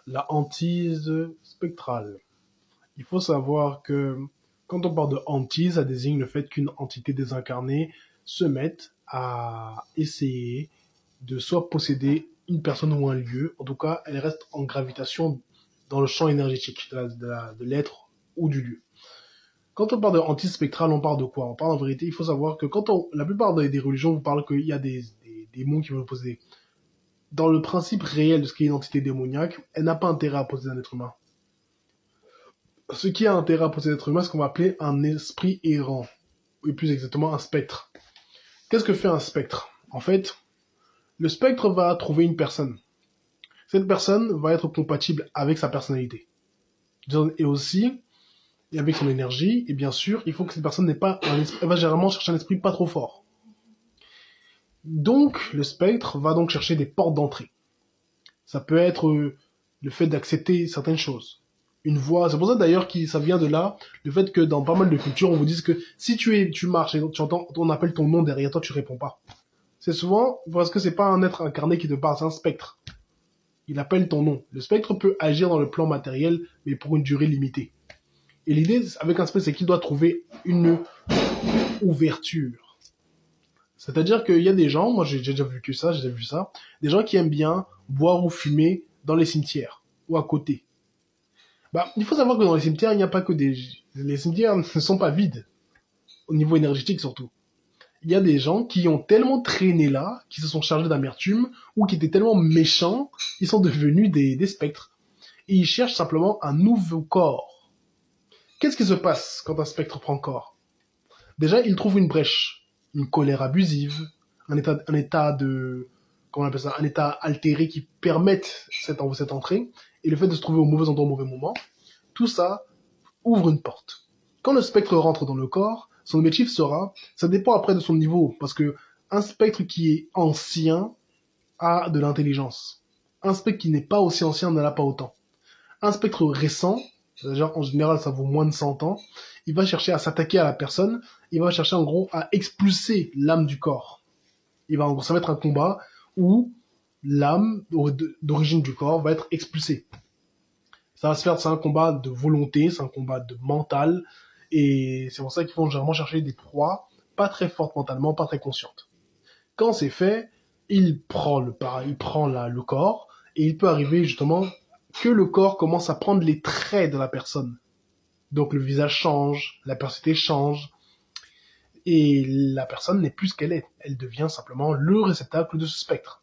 La hantise spectrale. Il faut savoir que quand on parle de hantise, ça désigne le fait qu'une entité désincarnée se mette à essayer de soit posséder une personne ou un lieu. En tout cas, elle reste en gravitation dans le champ énergétique de l'être ou du lieu. Quand on parle de hantise spectrale, on parle de quoi? On parle en vérité, il faut savoir que la plupart des religions vous parlent qu'il y a des démons qui vont posséder. Dans le principe réel de ce qu'est une entité démoniaque, elle n'a pas intérêt à posséder un être humain. Ce qui a intérêt à posséder un être humain, c'est ce qu'on va appeler un esprit errant, ou plus exactement un spectre. Qu'est-ce que fait un spectre? En fait, le spectre va trouver une personne. Cette personne va être compatible avec sa personnalité. Et aussi, et avec son énergie, et bien sûr, il faut que cette personne n'ait pas un esprit, elle va généralement chercher un esprit pas trop fort. Donc, le spectre va donc chercher des portes d'entrée. Ça peut être le fait d'accepter certaines choses. Une voix, c'est pour ça d'ailleurs que ça vient de là, le fait que dans pas mal de cultures, on vous dise que si tu marches et tu entends, on appelle ton nom derrière toi, tu réponds pas. C'est souvent parce que c'est pas un être incarné qui te parle, c'est un spectre. Il appelle ton nom. Le spectre peut agir dans le plan matériel, mais pour une durée limitée. Et l'idée avec un spectre, c'est qu'il doit trouver une ouverture. C'est-à-dire qu'il y a des gens, moi j'ai déjà vu ça, des gens qui aiment bien boire ou fumer dans les cimetières, ou à côté. Bah, il faut savoir que dans les cimetières, il n'y a pas que des... Les cimetières ne sont pas vides, au niveau énergétique surtout. Il y a des gens qui ont tellement traîné là, qui se sont chargés d'amertume, ou qui étaient tellement méchants, ils sont devenus des spectres. Et ils cherchent simplement un nouveau corps. Qu'est-ce qui se passe quand un spectre prend corps? Déjà, il trouve une brèche, une colère abusive, un état de... Comment on appelle ça? Un état altéré qui permette cette entrée, et le fait de se trouver au mauvais endroit au mauvais moment, tout ça ouvre une porte. Quand le spectre rentre dans le corps, son objectif sera, ça dépend après de son niveau, parce que un spectre qui est ancien a de l'intelligence. Un spectre qui n'est pas aussi ancien n'en a pas autant. Un spectre récent, c'est-à-dire en général ça vaut moins de 100 ans, il va chercher à s'attaquer à la personne, il va chercher en gros à expulser l'âme du corps. Ça va être un combat où l'âme d'origine du corps va être expulsée. Ça va se faire, c'est un combat de volonté, c'est un combat de mental, et c'est pour ça qu'ils vont généralement chercher des proies pas très fortes mentalement, pas très conscientes. Quand c'est fait, il prend le corps, et il peut arriver justement que le corps commence à prendre les traits de la personne. Donc le visage change, la personnalité change, et la personne n'est plus ce qu'elle est. Elle devient simplement le réceptacle de ce spectre.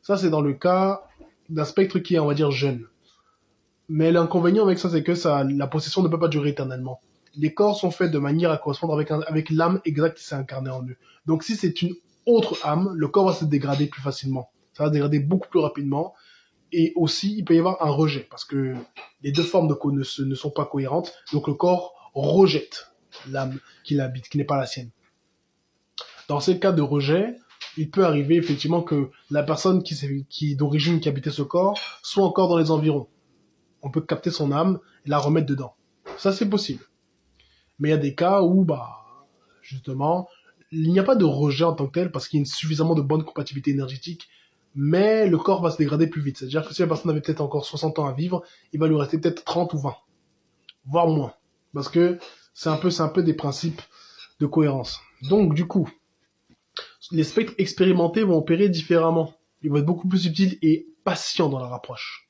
Ça, c'est dans le cas d'un spectre qui est, on va dire, jeune. Mais l'inconvénient avec ça, c'est que la possession ne peut pas durer éternellement. Les corps sont faits de manière à correspondre avec l'âme exacte qui s'est incarnée en eux. Donc si c'est une autre âme, le corps va se dégrader plus facilement. Ça va se dégrader beaucoup plus rapidement. Et aussi, il peut y avoir un rejet, parce que les deux formes de corps ne sont pas cohérentes. Donc le corps rejette l'âme qui l'habite, qui n'est pas la sienne. Dans ces cas de rejet, il peut arriver effectivement que la personne qui d'origine qui habitait ce corps soit encore dans les environs. On peut capter son âme et la remettre dedans. Ça, c'est possible. Mais il y a des cas où, justement, il n'y a pas de rejet en tant que tel parce qu'il y a suffisamment de bonne compatibilité énergétique, mais le corps va se dégrader plus vite. C'est-à-dire que si la personne avait peut-être encore 60 ans à vivre, il va lui rester peut-être 30 ou 20, voire moins. Parce que c'est un peu des principes de cohérence. Donc, du coup, les spectres expérimentés vont opérer différemment. Ils vont être beaucoup plus subtils et patients dans leur approche.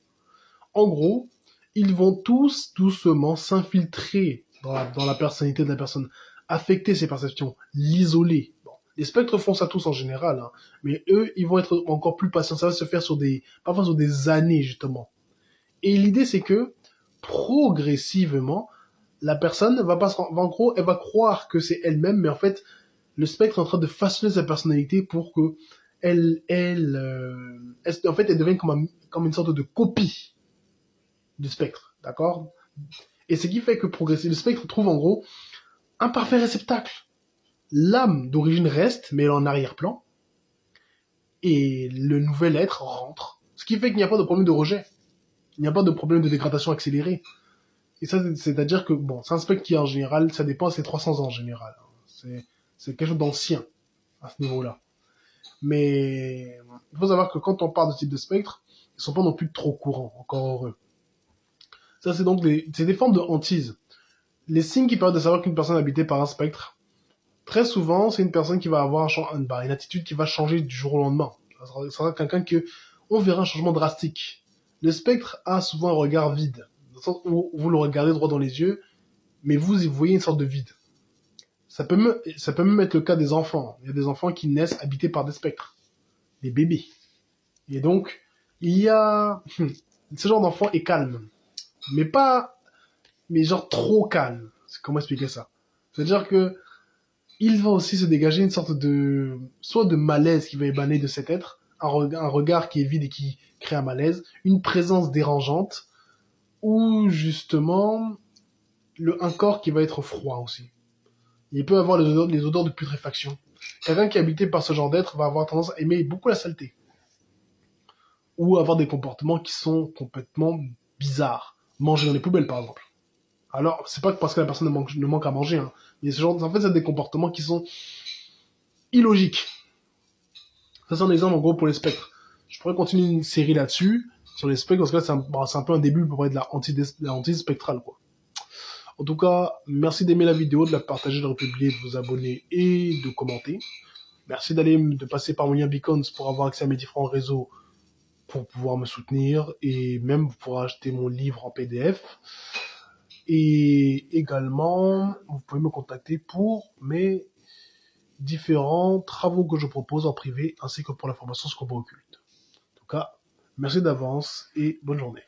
En gros, ils vont tous doucement s'infiltrer dans la personnalité de la personne, affecter ses perceptions, l'isoler. Bon, les spectres font ça tous en général, hein, mais eux, ils vont être encore plus patients. Ça va se faire parfois sur des années, justement. Et l'idée, c'est que, progressivement, la personne en gros, elle va croire que c'est elle-même, mais en fait, le spectre est en train de façonner sa personnalité pour que en fait, elle devienne comme une sorte de copie du spectre, d'accord? Et ce qui fait que progressivement, le spectre trouve en gros un parfait réceptacle. L'âme d'origine reste, mais elle est en arrière-plan, et le nouvel être rentre. Ce qui fait qu'il n'y a pas de problème de rejet. Il n'y a pas de problème de dégradation accélérée. Et ça, c'est-à-dire que, bon, c'est un spectre qui, en général, ça dépend, c'est 300 ans en général. C'est quelque chose d'ancien, à ce niveau-là. Mais il faut savoir que quand on parle de type de spectre, Ils sont pas non plus trop courants, encore heureux. Ça, c'est donc c'est des formes de hantise. Les signes qui permettent de savoir qu'une personne est habitée par un spectre, très souvent, c'est une personne qui va avoir une attitude qui va changer du jour au lendemain. Ça sera quelqu'un que on verra un changement drastique. Le spectre a souvent un regard vide, dans le sens où vous le regardez droit dans les yeux, mais vous y voyez une sorte de vide. Ça peut même être le cas des enfants. Il y a des enfants qui naissent habités par des spectres, des bébés. Et donc, il y a ce genre d'enfant est calme, mais genre trop calme. Comment expliquer ça? C'est-à-dire que il va aussi se dégager une sorte soit de malaise qui va émaner de cet être, un regard qui est vide et qui crée un malaise, une présence dérangeante, ou justement un corps qui va être froid aussi. Il peut avoir les odeurs de putréfaction. Quelqu'un qui est habité par ce genre d'être va avoir tendance à aimer beaucoup la saleté. Ou avoir des comportements qui sont complètement bizarres. Manger dans les poubelles, par exemple. Alors, c'est pas parce que la personne ne manque à manger, hein. Mais en fait, c'est des comportements qui sont illogiques. Ça, c'est un exemple, en gros, pour les spectres. Je pourrais continuer une série là-dessus, sur les spectres, parce que là, c'est un peu un début pour parler de la hantise spectrale, quoi. En tout cas, merci d'aimer la vidéo, de la partager, de la republier, de vous abonner et de commenter. Merci de passer par mon lien Beacons pour avoir accès à mes différents réseaux pour pouvoir me soutenir et même pour acheter mon livre en PDF. Et également, vous pouvez me contacter pour mes différents travaux que je propose en privé ainsi que pour la formation Scopo Occulte. En tout cas, merci d'avance et bonne journée.